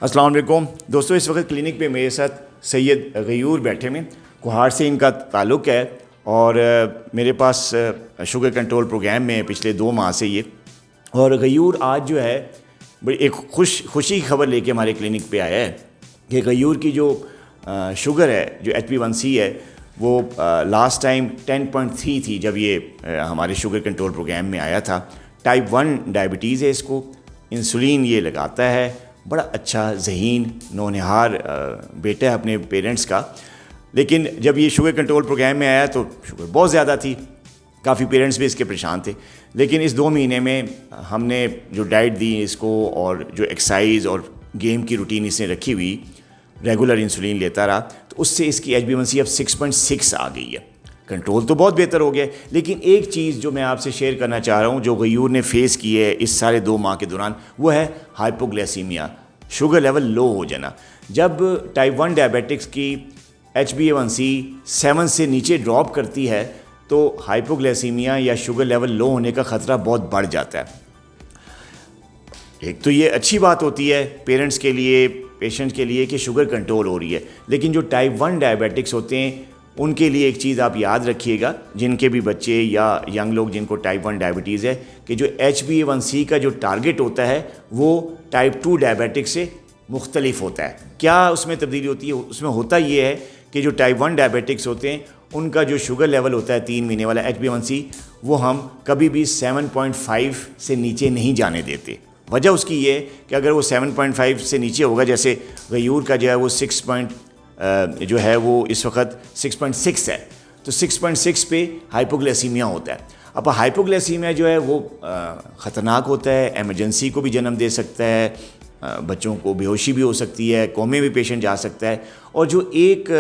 अस्सलाम वालेकुम दोस्तों, इस वक्त क्लिनिक पे मेरे साथ सैयद गयूर बैठे में कुहाड़ से इनका ताल्लुक़ है और मेरे पास शुगर कंट्रोल प्रोग्राम में पिछले 2 माह से ये। और गयूर आज जो है बड़ी एक खुशी की खबर लेके हमारे क्लिनिक पे आया है कि गयूर की जो शुगर है, जो HbA1c है, वो लास्ट टाइम 10.3 थी जब ये हमारे शुगर कंट्रोल प्रोग्राम में आया था। टाइप 1 डायबिटीज़ है, इसको इंसुलिन ये लगाता है। बड़ा अच्छा ज़हीन नौनिहार बेटा है अपने पेरेंट्स का। लेकिन जब ये शुगर कंट्रोल प्रोग्राम में आया तो शुगर बहुत ज़्यादा थी, काफ़ी पेरेंट्स भी इसके परेशान थे। लेकिन इस 2 महीने में हमने जो डाइट दी इसको और जो एक्सरसाइज और गेम की रूटीन इसने रखी हुई, रेगुलर इंसुलिन लेता रहा, तो उससे इसकी HbA1c अब 6.6 आ गई है। कंट्रोल तो बहुत बेहतर हो गया। लेकिन एक चीज़ जो मैं आपसे शेयर करना चाह रहा हूँ जो गयूर ने फेस की है इस सारे 2 माह के दौरान, वो है हाइपोग्लाइसीमिया, शुगर लेवल लो हो जाना। जब टाइप 1 डायबिटिक्स की HbA1c 7 से नीचे ड्रॉप करती है तो हाइपोग्लाइसीमिया या शुगर लेवल लो होने का ख़तरा बहुत बढ़ जाता है। एक तो ये अच्छी बात होती है पेरेंट्स के लिए, पेशेंट के लिए कि शुगर कंट्रोल हो रही है। लेकिन जो टाइप 1 डायबिटिक्स होते हैं उनके लिए एक चीज़ आप याद रखिएगा, जिनके भी बच्चे या यंग लोग जिनको टाइप 1 डायबिटीज़ है, कि जो HbA1c का जो टारगेट होता है वो टाइप 2 डायबिटिक्स से मुख्तलिफ होता है। क्या उसमें तब्दीली होती है? उसमें होता ये है कि जो टाइप 1 डायबिटिक्स होते हैं उनका जो शुगर लेवल होता है 3 महीने वाला HbA1c, वो हम कभी भी 7.5 से नीचे नहीं जाने देते। वजह उसकी ये है कि अगर वो 7.5 से नीचे होगा, जैसे गयूर का जो है वो 6 जो है वो इस वक्त 6.6 है, तो 6.6 पे हाइपोग्लाइसीमिया होता है। अब हाइपोग्लाइसीमिया जो है वो ख़तरनाक होता है, एमरजेंसी को भी जन्म दे सकता है, बच्चों को बेहोशी भी हो सकती है, कोमे भी पेशेंट जा सकता है। और जो एक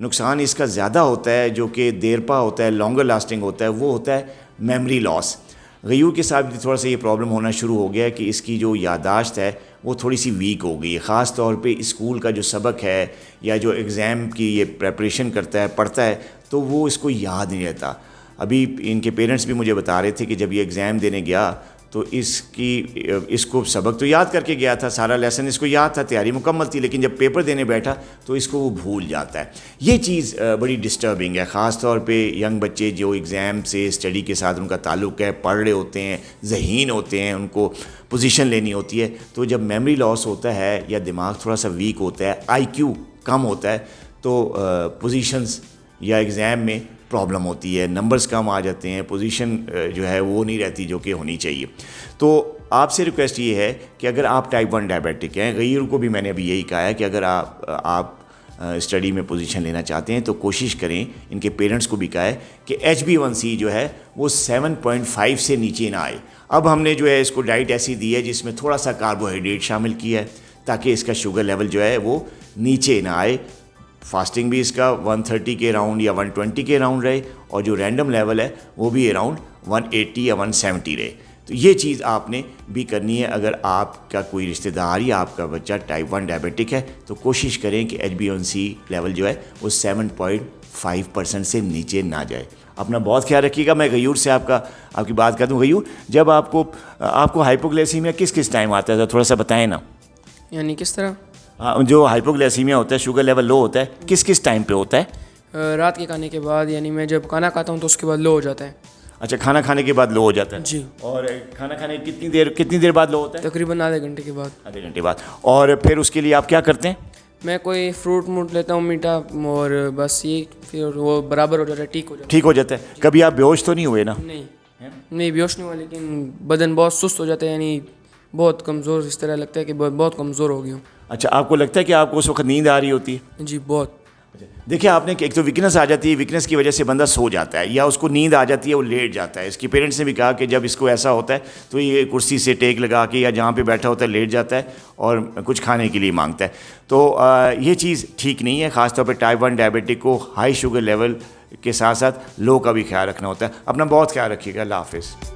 नुकसान इसका ज़्यादा होता है, जो कि देरपा होता है, लॉन्गर लास्टिंग होता है, वो होता है मेमोरी लॉस। गयूर के साथ भी थोड़ा सा ये प्रॉब्लम होना शुरू हो गया है कि इसकी जो यादाश्त है वो थोड़ी सी वीक हो गई है। ख़ास तौर पे स्कूल का जो सबक है या जो एग्ज़ाम की ये प्रेपरेशन करता है, पढ़ता है, तो वो इसको याद नहीं रहता। अभी इनके पेरेंट्स भी मुझे बता रहे थे कि जब ये एग्ज़ाम देने गया तो इसको सबक तो याद करके गया था, सारा लेसन इसको याद था, तैयारी मुकम्मल थी, लेकिन जब पेपर देने बैठा तो इसको वो भूल जाता है। ये चीज़ बड़ी डिस्टर्बिंग है, ख़ास तौर पे यंग बच्चे जो एग्ज़ाम से स्टडी के साथ उनका ताल्लुक़ है, पढ़ रहे होते हैं, ज़हीन होते हैं, उनको पोजीशन लेनी होती है। तो जब मेमोरी लॉस होता है या दिमाग थोड़ा सा वीक होता है, IQ कम होता है, तो पोजीशंस या एग्ज़ाम में प्रॉब्लम होती है, नंबर्स कम आ जाते हैं, पोजीशन जो है वो नहीं रहती जो कि होनी चाहिए। तो आपसे रिक्वेस्ट ये है कि अगर आप टाइप 1 डायबिटिक हैं, गयूर को भी मैंने अभी यही कहा है कि अगर आप स्टडी में पोजीशन लेना चाहते हैं तो कोशिश करें, इनके पेरेंट्स को भी कहा है कि HbA1c जो है वो 7.5 से नीचे ना आए। अब हमने जो है इसको डाइट ऐसी दी है जिसमें थोड़ा सा कार्बोहाइड्रेट शामिल किया है ताकि इसका शुगर लेवल जो है वो नीचे ना आए। फास्टिंग भी इसका 130 के अराउंड या 120 के अराउंड रहे और जो रैंडम लेवल है वो भी अराउंड 180 या 170 रहे। तो ये चीज़ आपने भी करनी है। अगर आपका कोई रिश्तेदार या आपका बच्चा टाइप 1 डायबिटिक है तो कोशिश करें कि HbA1c लेवल जो है वो 7.5% से नीचे ना जाए। अपना बहुत ख्याल रखिएगा। मैं गयूर से आपकी बात कर दूँ। गयूर, जब आपको हाइपोग्लाइसीमिया किस टाइम आता है, थोड़ा सा बताएं ना। यानी किस तरह? हाँ, जो हाइपोग्लाइसीमिया होता है, शुगर लेवल लो होता है, किस टाइम पे होता है? रात के खाने के बाद, यानी मैं जब खाना खाता हूँ तो उसके बाद लो हो जाता है। अच्छा, खाना खाने के बाद लो हो जाता है जी। और खाना खाने कितनी देर बाद लो होता है? तकरीबन आधे घंटे के बाद। आधे घंटे बाद। और फिर उसके लिए आप क्या करते हैं? मैं कोई फ्रूट लेता हूँ मीठा, और बस ये फिर वो बराबर हो जाता है, ठीक हो जाता है। कभी आप बेहोश तो नहीं हुए ना? नहीं बेहोश नहीं हुआ, लेकिन बदन बहुत सुस्त हो जाता है, यानी बहुत कमज़ोर, इस तरह लगता है कि बहुत कमज़ोर हो गया हूँ। अच्छा, आपको लगता है कि आपको उस वक्त नींद आ रही होती है? जी, बहुत। देखिए, आपने एक तो वीकनेस आ जाती है, वीकनेस की वजह से बंदा सो जाता है या उसको नींद आ जाती है, वो लेट जाता है। इसके पेरेंट्स ने भी कहा कि जब इसको ऐसा होता है तो ये कुर्सी से टेक लगा के या जहाँ पे बैठा होता है लेट जाता है और कुछ खाने के लिए मांगता है। तो ये चीज़ ठीक नहीं है। ख़ासतौर पर टाइप 1 डायबिटिक को हाई शुगर लेवल के साथ साथ लो का भी ख्याल रखना होता है। अपना बहुत ख्याल रखिएगा। अल्लाह हाफ़िज़।